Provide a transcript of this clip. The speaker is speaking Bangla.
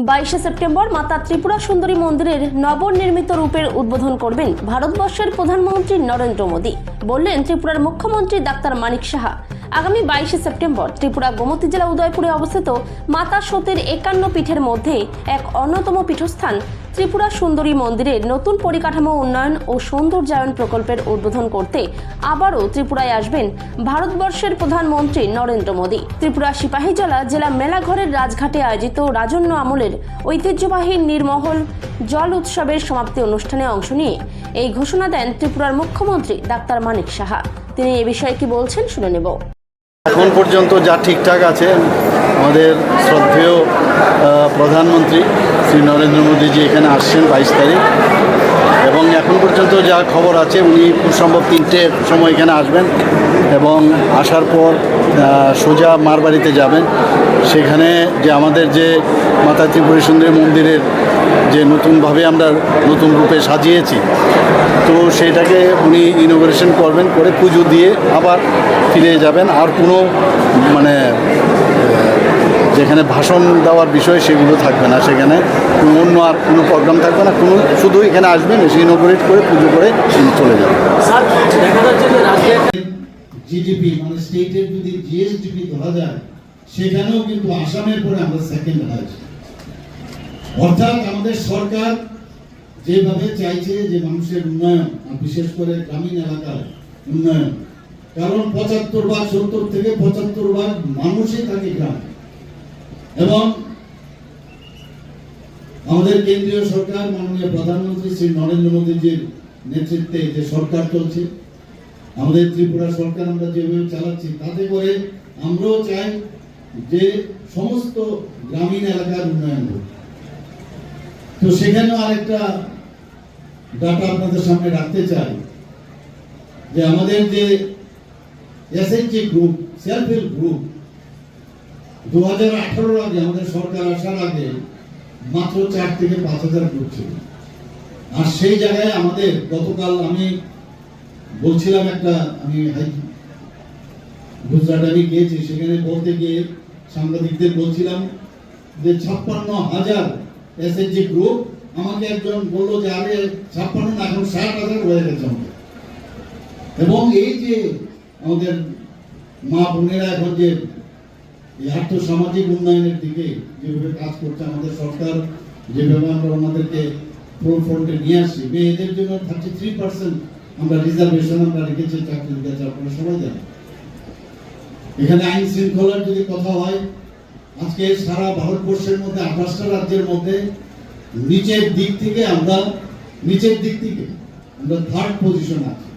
22শে সেপ্টেম্বর মাতা ত্রিপুরা সুন্দরী মন্দিরের নবনির্মিত রূপের উদ্বোধন করবেন ভারতবর্ষের প্রধানমন্ত্রী নরেন্দ্র মোদী, বললেন ত্রিপুরার মুখ্যমন্ত্রী ডাক্তার মানিক সাহা। আগামী 22শে সেপ্টেম্বর ত্রিপুরা গোমতী জেলা উদয়পুরে অবস্থিত মাতা সতীর 51 পীঠের মধ্যে এক অন্যতম পীঠস্থান ত্রিপুরা সুন্দরী মন্দিরের নতুন পরিকাঠামো উন্নয়ন ও সৌন্দর্যায়ন প্রকল্পের উদ্বোধন করতে আবারও ত্রিপুরায় আসবেন ভারতবর্ষের প্রধানমন্ত্রী নরেন্দ্র মোদী। ত্রিপুরা সিপাহীজলা জেলা মেলাঘরের রাজঘাটে আয়োজিত রাজন্য আমলের ঐতিহ্যবাহী নির্মহল জল উৎসবের সমাপ্তি অনুষ্ঠানে অংশ নিয়ে এই ঘোষণা দেন ত্রিপুরার মুখ্যমন্ত্রী ডাক্তার মানিক সাহা। তিনি এ বিষয়ে কি বলছেন শুনে নেব। এখন পর্যন্ত যা ঠিকঠাক আছে, আমাদের শ্রদ্ধেয় প্রধানমন্ত্রী শ্রী নরেন্দ্র মোদীজি এখানে আসছেন 22 তারিখ, এবং এখন পর্যন্ত যা খবর আছে উনি খুব সম্ভব 3টের সময় এখানে আসবেন এবং আসার পর সোজা মার বাড়িতে যাবেন। সেখানে যে আমাদের যে মাতা ত্রিপুরা সুন্দরী মন্দিরের যে নতুনভাবে আমরা নতুন রূপে সাজিয়েছি, তো সেটাকে উনি ইনোগ্রেশন করবেন, করে পুজো দিয়ে আবার ফিরে যাবেন। আর কোনো যেখানে ভাষণ দেওয়ার বিষয় সেগুলো থাকবে না, সেখানে অন্য আর কোনো প্রোগ্রাম থাকবে না, কোনো শুধু এখানে আসবেন, এসে ইনোগ্রেট করে পুজো করে চলে যাবেন। জিডিপি স্টেটের যদি জিএসডিপি ধরা যায়, সেখানেও কিন্তু আসামের পরে আমরা সেকেন্ড হয়েছি। অর্থাৎ আমাদের সরকার যেভাবে চাইছে যে মানুষের উন্নয়ন, বিশেষ করে গ্রামীণ এলাকার উন্নয়ন, কারণ 75 ভাগ 70 থেকে 75 ভাগ মানুষই থাকে গ্রামে, এবং আমাদের কেন্দ্রীয় সরকার মাননীয় প্রধানমন্ত্রী শ্রী নরেন্দ্র মোদীজির নেতৃত্বে যে সরকার চলছে, আমাদের ত্রিপুরা সরকার আমরা যেভাবে চালাচ্ছি, তাতে করে আমরাও চাই যে সমস্ত গ্রামীণ এলাকার উন্নয়ন হোক। তো সেখানেও আরেকটা ডাটা আপনাদের সামনে রাখতে চাই যে আমাদের যে SHG group, self help group, 2018 আগে আমাদের সরকার আসার আগে মাত্র 4 থেকে 5,000 গ্রুপ ছিল। আর সেই জায়গায় আমাদের গতকাল আমি বলছিলাম, আমি গুজরাটে গিয়েছি, সেখানে বলতে গিয়ে সাংবাদিকদের বলছিলাম যে 56,000 এসএইচজি গ্রুপ। আমাকে একজন বললো যে আরে 56 না, এখন 60,000 হয়ে গেছে আমাদের। এবং এই যে আমাদের মা বোনেরা এখন যে আর্থসামাজিক উন্নয়নের দিকে যেভাবে কাজ করছে আমাদের সরকার, যেভাবে আমরা ওনাদেরকে ফ্রন্টে নিয়ে আসছি, মেয়েদের জন্য 33% আমরা রিজার্ভেশন আমরা রেখেছি চাকরির কাছে, আপনারা সবাই জানেন। এখানে আইন শৃঙ্খলার যদি কথা হয়, আজকে সারা ভারতবর্ষের মধ্যে 28টা রাজ্যের মধ্যে নিচের দিক থেকে আমরা 3rd পজিশন আছি।